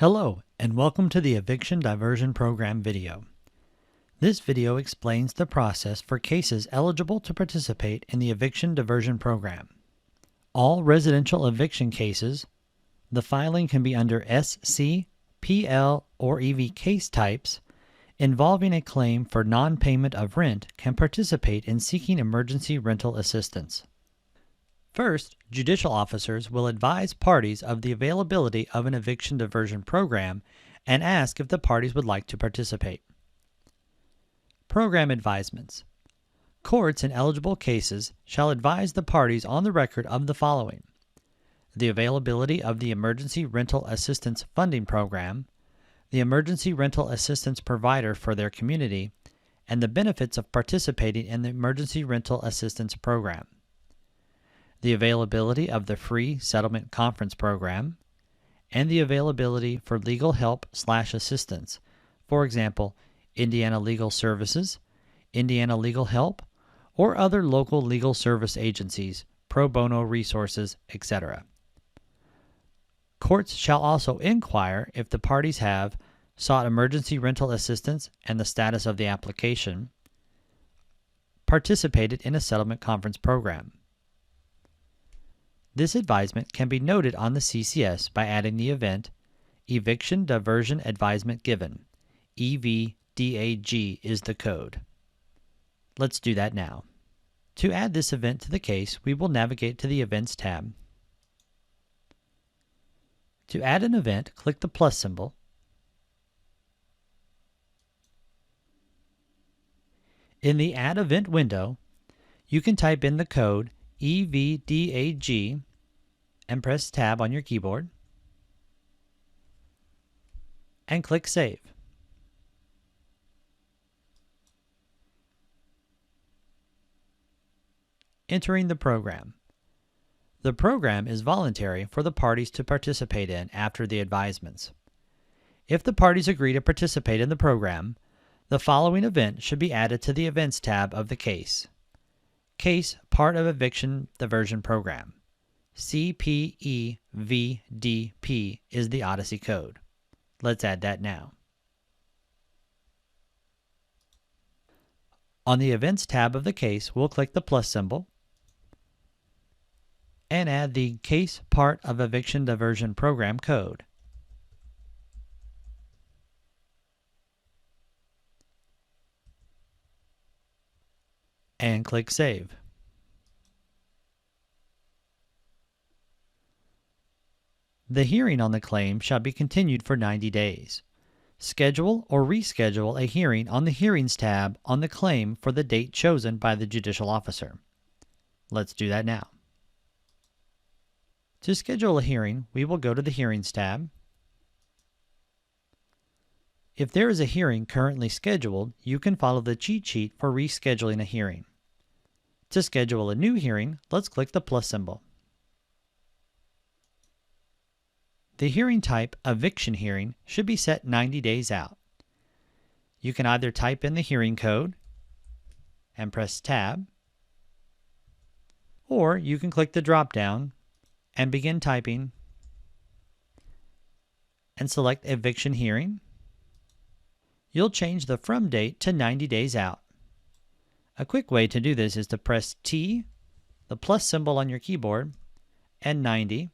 Hello, and welcome to the Eviction Diversion Program video. This video explains the process for cases eligible to participate in the Eviction Diversion Program. All residential eviction cases, the filing can be under SC, PL, or EV case types, involving a claim for non-payment of rent can participate in seeking emergency rental assistance. First, judicial officers will advise parties of the availability of an eviction diversion program and ask if the parties would like to participate. Program advisements. Courts in eligible cases shall advise the parties on the record of the following: the availability of the Emergency Rental Assistance Funding Program, the emergency rental assistance provider for their community, and the benefits of participating in the Emergency Rental Assistance Program. The availability of the Free Settlement Conference Program, and the availability for legal help/assistance, for example, Indiana Legal Services, Indiana Legal Help, or other local legal service agencies, pro bono resources, etc. Courts shall also inquire if the parties have sought emergency rental assistance and the status of the application, participated in a settlement conference program. This advisement can be noted on the CCS by adding the event Eviction Diversion Advisement Given. EVDAG is the code. Let's do that now. To add this event to the case, we will navigate to the Events tab. To add an event, click the plus symbol. In the Add Event window, you can type in the code EVDAG and press Tab on your keyboard and click Save. Entering the program. The program is voluntary for the parties to participate in after the advisements. If the parties agree to participate in the program, the following event should be added to the Events tab of the case. Case part of Eviction Diversion Program. CPEVDP is the Odyssey code. Let's add that now. On the Events tab of the case, we'll click the plus symbol and add the Case Part of Eviction Diversion Program code. And click Save. The hearing on the claim shall be continued for 90 days. Schedule or reschedule a hearing on the Hearings tab on the claim for the date chosen by the judicial officer. Let's do that now. To schedule a hearing, we will go to the Hearings tab. If there is a hearing currently scheduled, you can follow the cheat sheet for rescheduling a hearing. To schedule a new hearing, let's click the plus symbol. The hearing type, eviction hearing, should be set 90 days out. You can either type in the hearing code and press Tab, or you can click the drop-down and begin typing and select Eviction Hearing. You'll change the from date to 90 days out. A quick way to do this is to press T, the plus symbol on your keyboard, and 90,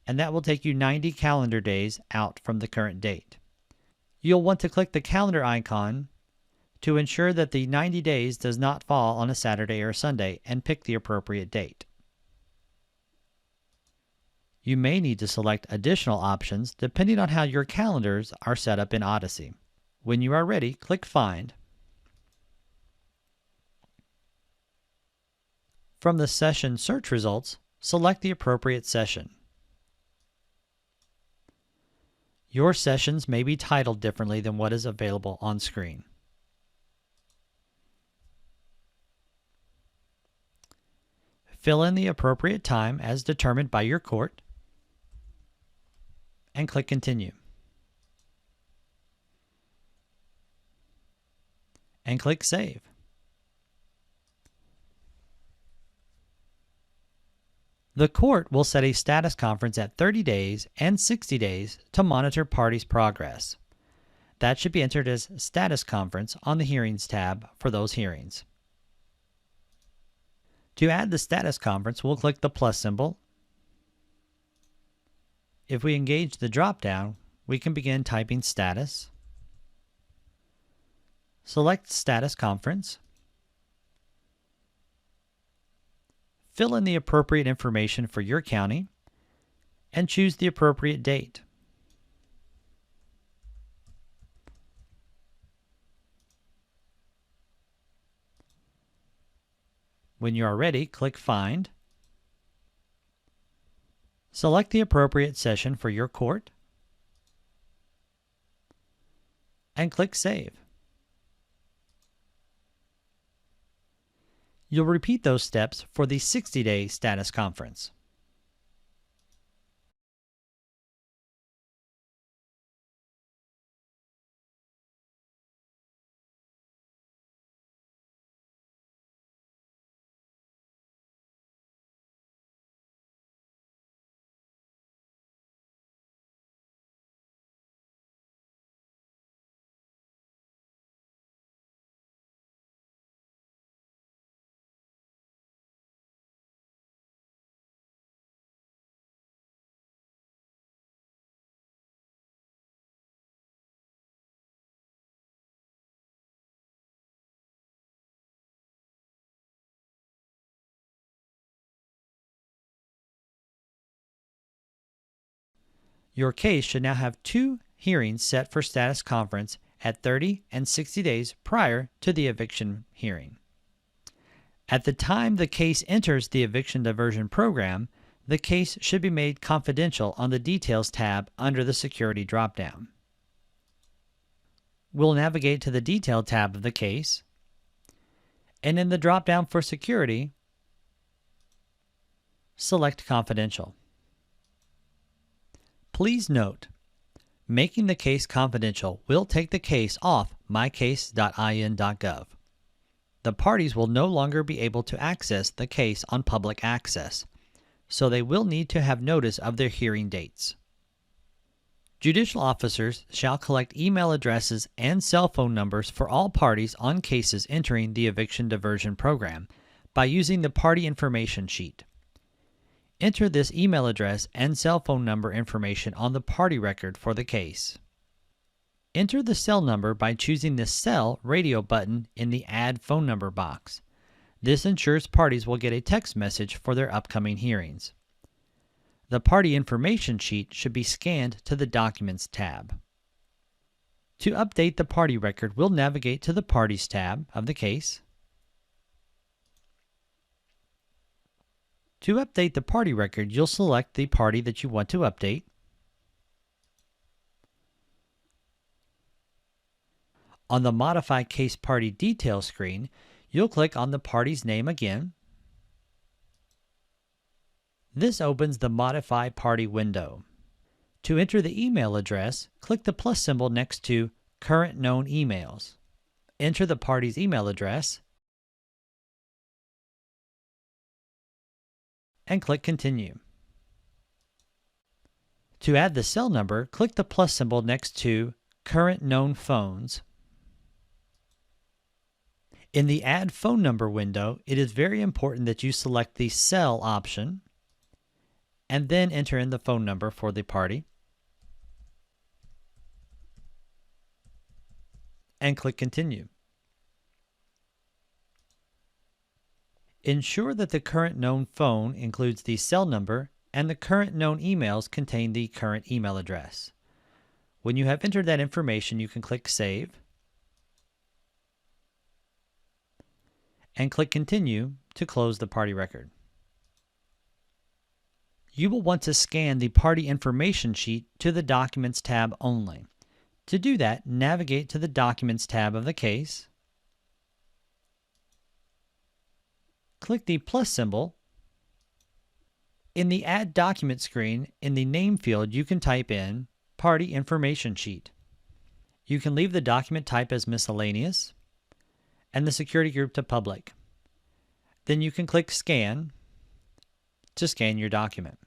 and that will take you 90 calendar days out from the current date. You'll want to click the calendar icon to ensure that the 90 days does not fall on a Saturday or Sunday, and pick the appropriate date. You may need to select additional options depending on how your calendars are set up in Odyssey. When you are ready, click Find. From the session search results, select the appropriate session. Your sessions may be titled differently than what is available on screen. Fill in the appropriate time as determined by your court and click Continue. And click Save. The court will set a status conference at 30 days and 60 days to monitor parties' progress. That should be entered as Status Conference on the Hearings tab for those hearings. To add the status conference, we'll click the plus symbol. If we engage the drop-down, we can begin typing status. Select Status Conference. Fill in the appropriate information for your county and choose the appropriate date. When you are ready, click Find. Select the appropriate session for your court and click Save. You'll repeat those steps for the 60-day status conference. Your case should now have 2 hearings set for status conference at 30 and 60 days prior to the eviction hearing. At the time the case enters the eviction diversion program, the case should be made confidential on the Details tab under the Security dropdown. We'll navigate to the Detail tab of the case, and in the dropdown for Security, select Confidential. Please note, making the case confidential will take the case off mycase.in.gov. The parties will no longer be able to access the case on public access, so they will need to have notice of their hearing dates. Judicial officers shall collect email addresses and cell phone numbers for all parties on cases entering the eviction diversion program by using the party information sheet. Enter this email address and cell phone number information on the party record for the case. Enter the cell number by choosing the Cell radio button in the Add Phone Number box. This ensures parties will get a text message for their upcoming hearings. The party information sheet should be scanned to the Documents tab. To update the party record, we'll navigate to the Parties tab of the case. To update the party record, you'll select the party that you want to update. On the Modify Case Party Details screen, you'll click on the party's name again. This opens the Modify Party window. To enter the email address, click the plus symbol next to Current Known Emails. Enter the party's email address and click Continue. To add the cell number, click the plus symbol next to Current Known Phones. In the Add Phone Number window, it is very important that you select the Cell option and then enter in the phone number for the party and click Continue. Ensure that the current known phone includes the cell number and the current known emails contain the current email address. When you have entered that information, you can click Save and click Continue to close the party record. You will want to scan the party information sheet to the Documents tab only. To do that, navigate to the Documents tab of the case. Click the plus symbol. In the Add Document screen, in the name field, you can type in Party Information Sheet. You can leave the document type as miscellaneous and the security group to public. Then you can click Scan, to scan your document.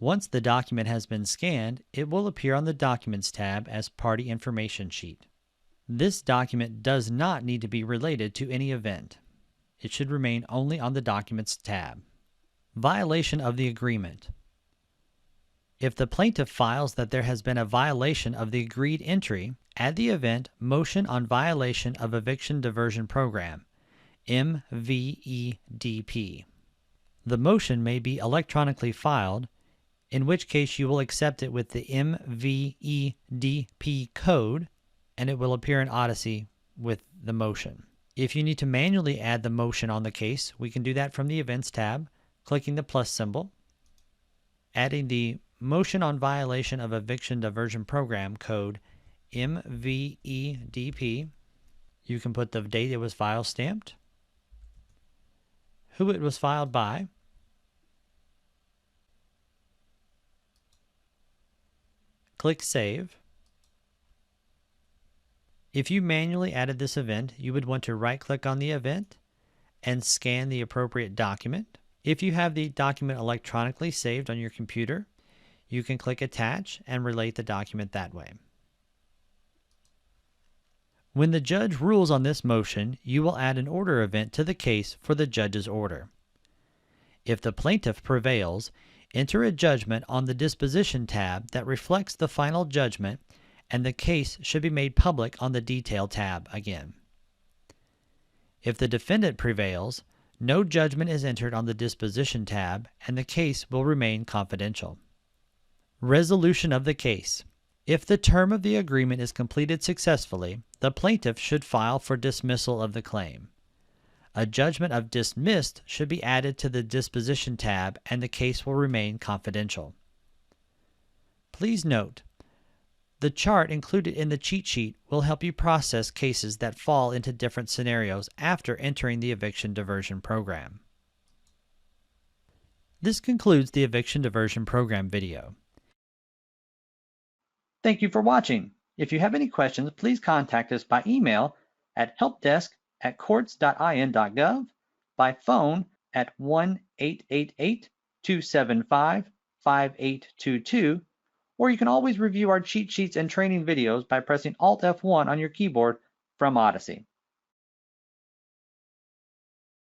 Once the document has been scanned, it will appear on the Documents tab as Party Information Sheet. This document does not need to be related to any event. It should remain only on the Documents tab. Violation of the agreement. If the plaintiff files that there has been a violation of the agreed entry, add the event Motion on Violation of Eviction Diversion Program, MVEDP. The motion may be electronically filed, in which case you will accept it with the MVEDP code, and it will appear in Odyssey with the motion. If you need to manually add the motion on the case, we can do that from the Events tab, clicking the plus symbol, adding the Motion on Violation of Eviction Diversion Program code MVEDP. You can put the date it was file stamped, who it was filed by, click Save. If you manually added this event, you would want to right-click on the event and scan the appropriate document. If you have the document electronically saved on your computer, you can click Attach and relate the document that way. When the judge rules on this motion, you will add an order event to the case for the judge's order. If the plaintiff prevails, enter a judgment on the Disposition tab that reflects the final judgment, and the case should be made public on the Detail tab again. If the defendant prevails, no judgment is entered on the Disposition tab, and the case will remain confidential. Resolution of the case. If the term of the agreement is completed successfully, the plaintiff should file for dismissal of the claim. A judgment of dismissed should be added to the Disposition tab, and the case will remain confidential. Please note, the chart included in the cheat sheet will help you process cases that fall into different scenarios after entering the eviction diversion program. This concludes the eviction diversion program video. Thank you for watching. If you have any questions, please contact us by email at helpdesk@courts.in.gov, by phone at 1-888-275-5822, or you can always review our cheat sheets and training videos by pressing Alt F1 on your keyboard from Odyssey.